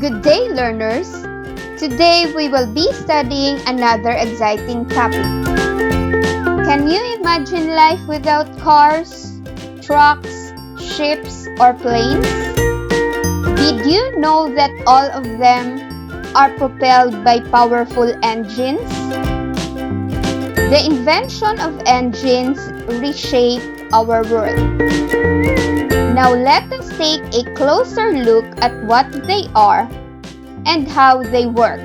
Good day, learners! Today we will be studying another exciting topic. Can you imagine life without cars, trucks, ships, or planes? Did you know that all of them are propelled by powerful engines? The invention of engines reshaped our world. Now let us take a closer look at what they are and how they work.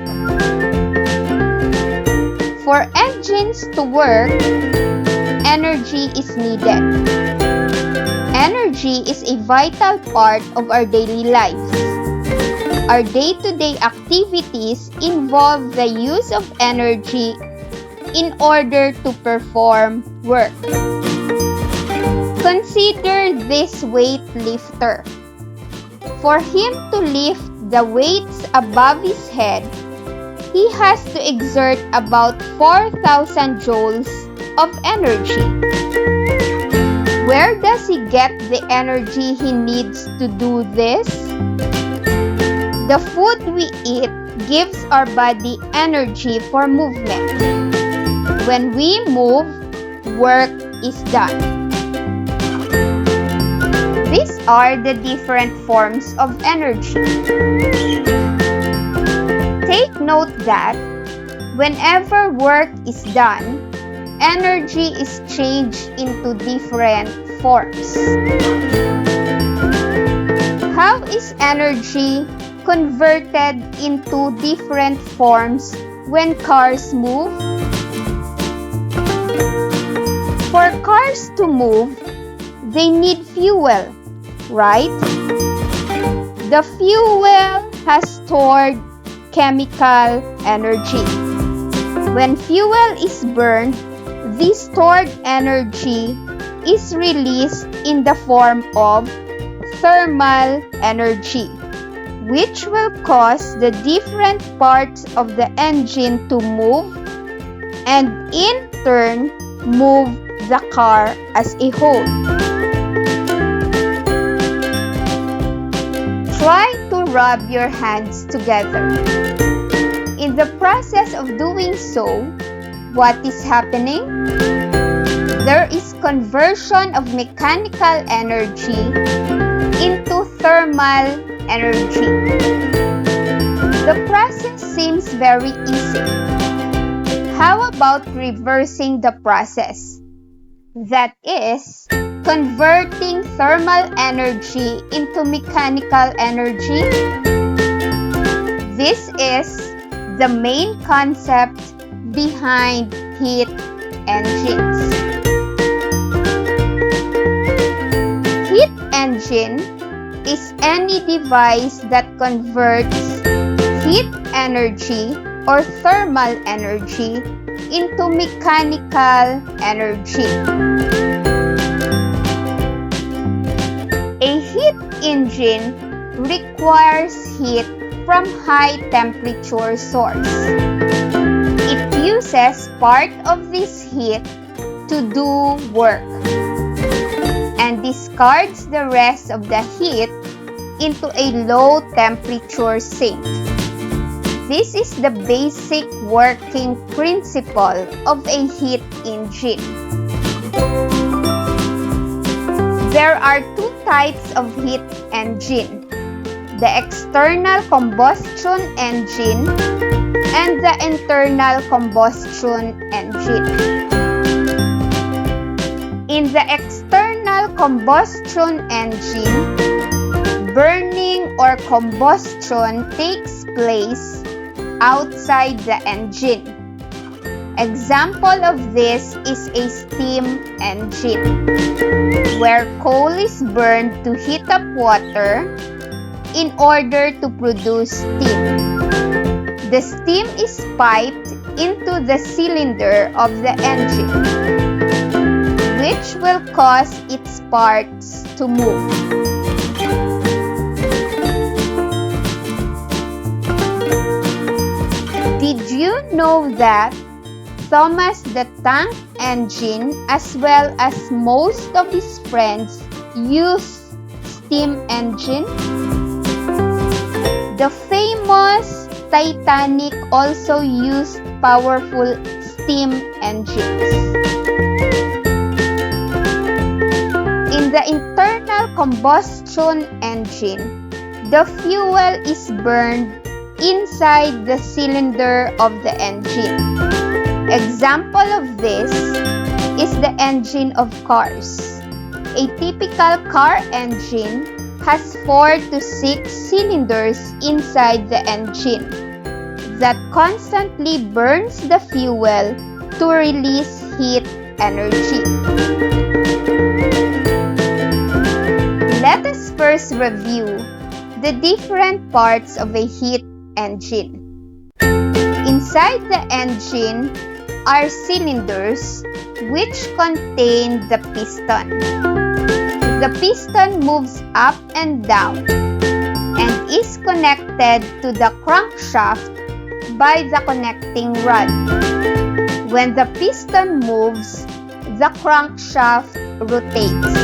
For engines to work, energy is needed. Energy is a vital part of our daily lives. Our day-to-day activities involve the use of energy in order to perform work. Consider this weightlifter. For him to lift the weights above his head, he has to exert about 4,000 joules of energy. Where does he get the energy he needs to do this? The food we eat gives our body energy for movement. When we move, work is done. These are the different forms of energy. Take note that whenever work is done, energy is changed into different forms. How is energy converted into different forms when cars move? For cars to move, they need fuel, right? The fuel has stored chemical energy. When fuel is burned, this stored energy is released in the form of thermal energy, which will cause the different parts of the engine to move and in turn move the car as a whole. Try to rub your hands together. In the process of doing so, what is happening? There is conversion of mechanical energy into thermal energy. The process seems very easy. How about reversing the process? That is, converting thermal energy into mechanical energy. This is the main concept behind heat engines. Heat engine is any device that converts heat energy or thermal energy into mechanical energy. A heat engine requires heat from high temperature source. It uses part of this heat to do work and discards the rest of the heat into a low temperature sink. This is the basic working principle of a heat engine. There are two types of heat engine: the external combustion engine and the internal combustion engine. In the external combustion engine, burning or combustion takes place outside the engine. Example of this is a steam engine, where coal is burned to heat up water in order to produce steam. The steam is piped into the cylinder of the engine, which will cause its parts to move. Did you know that Thomas the Tank Engine, as well as most of his friends, use steam engine? The famous Titanic also used powerful steam engines. In the internal combustion engine, the fuel is burned inside the cylinder of the engine. Example of this is the engine of cars. A typical car engine has 4 to 6 cylinders inside the engine that constantly burns the fuel to release heat energy. Let us first review the different parts of a heat engine. Inside the engine are cylinders which contain the piston. The piston moves up and down and is connected to the crankshaft by the connecting rod. When the piston moves, the crankshaft rotates,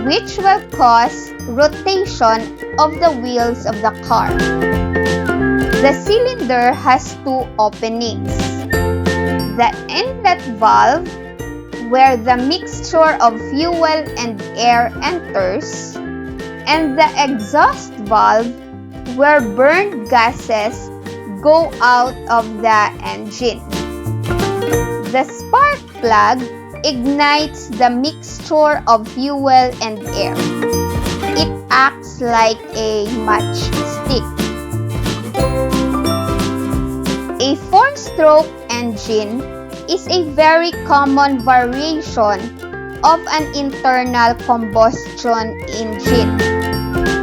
which will cause rotation of the wheels of the car. The cylinder has 2 openings: the inlet valve, where the mixture of fuel and air enters, and the exhaust valve, where burned gases go out of the engine. The spark plug ignites the mixture of fuel and air. It acts like a matchstick. A 4-stroke engine is a very common variation of an internal combustion engine,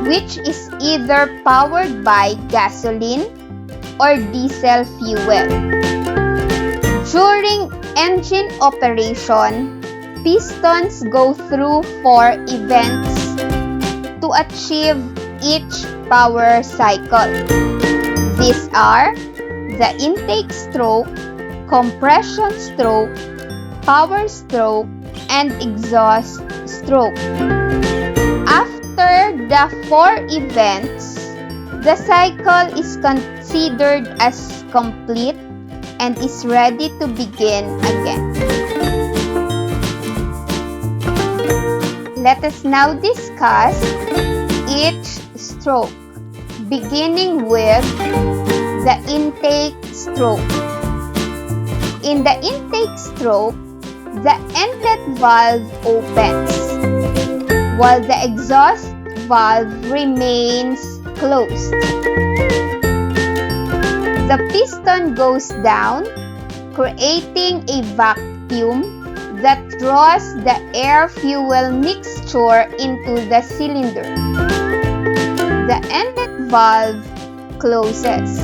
which is either powered by gasoline or diesel fuel. During engine operation, pistons go through 4 events to achieve each power cycle. These are the intake stroke, compression stroke, power stroke, and exhaust stroke. After the 4 events, the cycle is considered as complete and is ready to begin again. Let us now discuss each stroke, beginning with the intake stroke. In the intake stroke, the inlet valve opens, while the exhaust valve remains closed. The piston goes down, creating a vacuum that draws the air-fuel mixture into the cylinder. The inlet valve closes.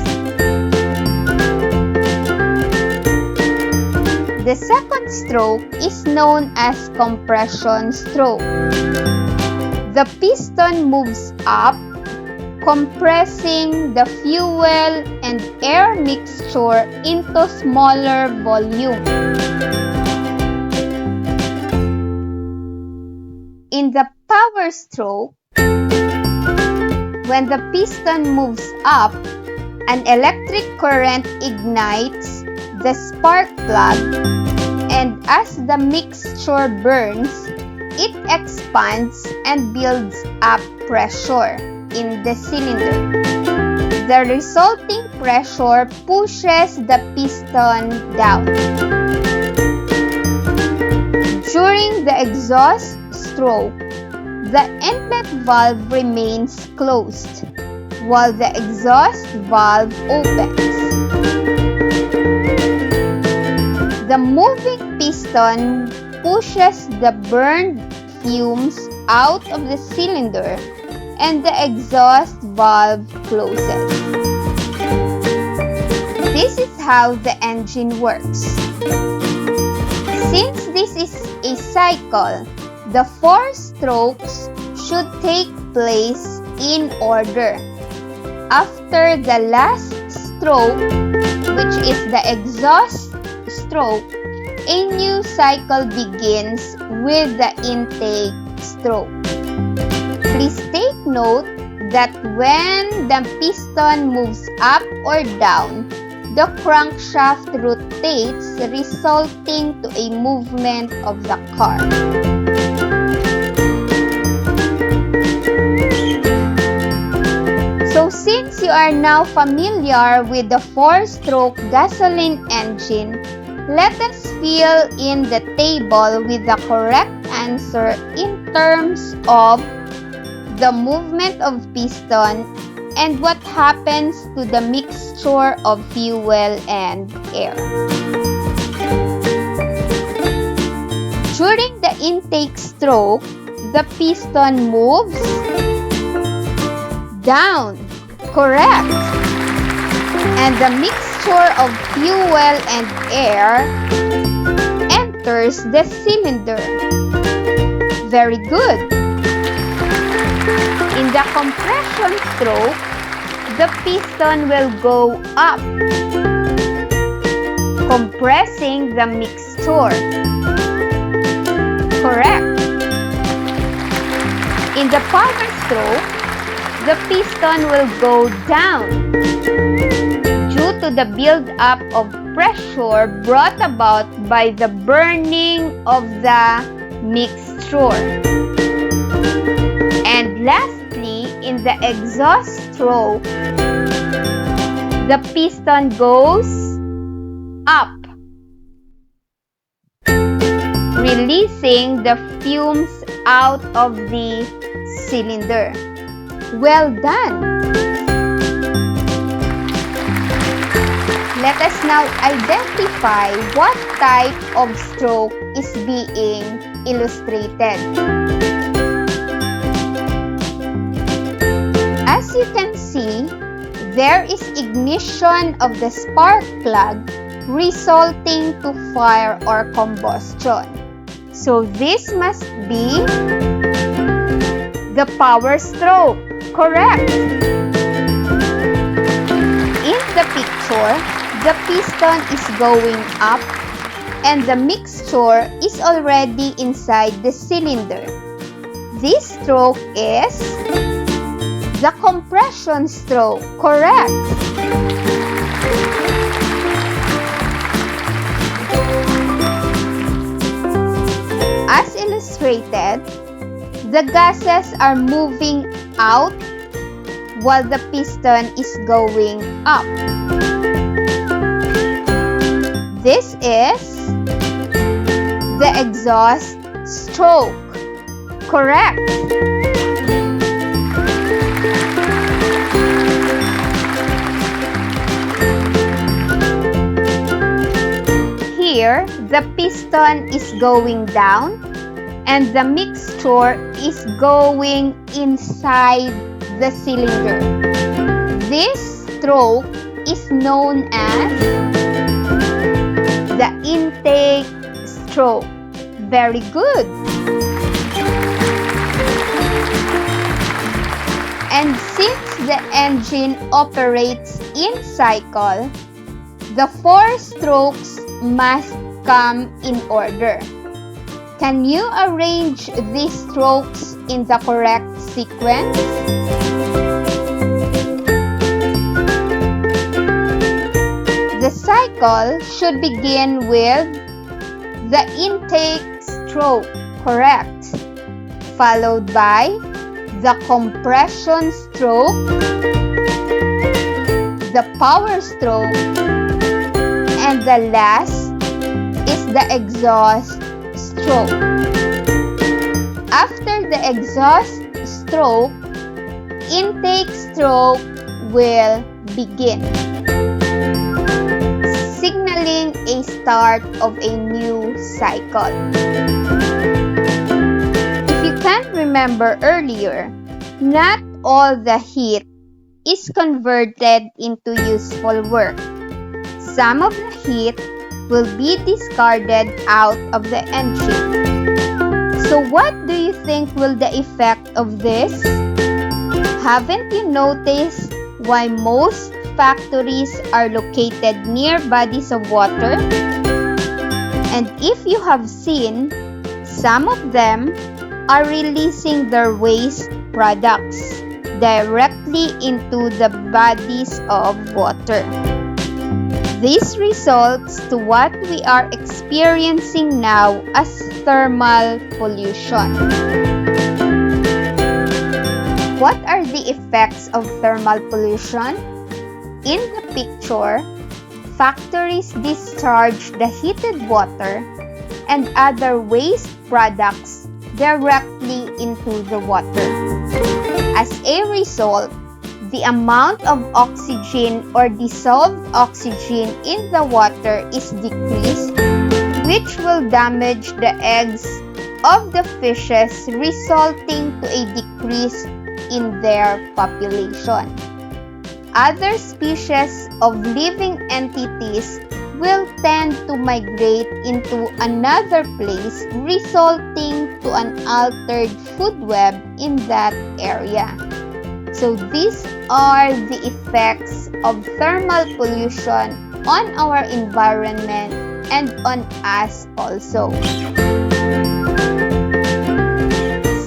The second stroke is known as compression stroke. The piston moves up, compressing the fuel and air mixture into smaller volume. In the power stroke, when the piston moves up, an electric current ignites the spark plug, and as the mixture burns, it expands and builds up pressure in the cylinder. The resulting pressure pushes the piston down. During the exhaust stroke, the inlet valve remains closed, while the exhaust valve opens. The moving piston pushes the burned fumes out of the cylinder and the exhaust valve closes. This is how the engine works. Since this is a cycle, the 4 strokes should take place in order. After the last stroke, which is the exhaust stroke, a new cycle begins with the intake stroke. Please take note that when the piston moves up or down, the crankshaft rotates, resulting to a movement of the car. So since you are now familiar with the 4-stroke gasoline engine, let us fill in the table with the correct answer in terms of the movement of piston and what happens to the mixture of fuel and air. During the intake stroke, the piston moves down, correct, and the mixture of fuel and air enters the cylinder. Very good. In the compression stroke, the piston will go up, compressing the mixture. Correct. In the power stroke, the piston will go down due to the build-up of pressure brought about by the burning of the mixture. And lastly, in the exhaust stroke, the piston goes up, releasing the fumes out of the cylinder. Well done! Let us now identify what type of stroke is being illustrated. As you can see, there is ignition of the spark plug resulting to fire or combustion. So this must be the power stroke. Correct. In the picture, the piston is going up and the mixture is already inside the cylinder. This stroke is the compression stroke. Correct. As illustrated, the gases are moving out while the piston is going up. This is the exhaust stroke. Correct. Here, the piston is going down and the mixture is going inside the cylinder. This stroke is known as the intake stroke. Very good. And since the engine operates in cycle, the 4 strokes must come in order. Can you arrange these strokes in the correct sequence? The cycle should begin with the intake stroke, correct, followed by the compression stroke, the power stroke, and the last is the exhaust stroke. After the exhaust stroke, intake stroke will begin, signaling a start of a new cycle. If you can remember earlier, not all the heat is converted into useful work. Some of the heat will be discarded out of the engine. So what do you think will the effect of this? Haven't you noticed why most factories are located near bodies of water? And if you have seen, some of them are releasing their waste products, directly into the bodies of water. This results to what we are experiencing now as thermal pollution. What are the effects of thermal pollution? In the picture, factories discharge the heated water and other waste products directly into the water. As a result, the amount of oxygen or dissolved oxygen in the water is decreased, which will damage the eggs of the fishes, resulting to a decrease in their population. Other species of living entities will tend to migrate into another place, resulting to an altered food web in that area. So these are the effects of thermal pollution on our environment and on us also.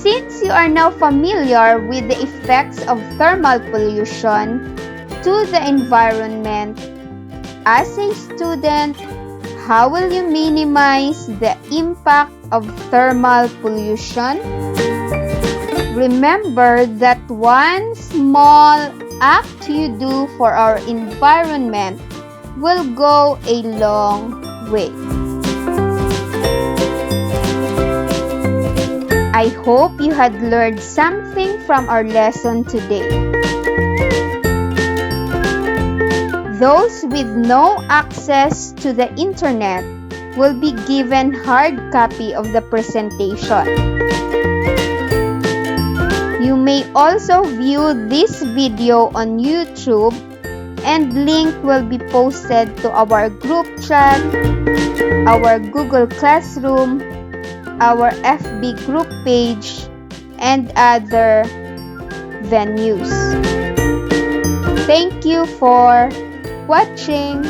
Since you are now familiar with the effects of thermal pollution to the environment, as a student, how will you minimize the impact of thermal pollution? Remember that one small act you do for our environment will go a long way. I hope you had learned something from our lesson today. Those with no access to the internet will be given hard copy of the presentation. You may also view this video on YouTube, and link will be posted to our group chat, our Google Classroom, our FB group page, and other venues. Thank you for watching.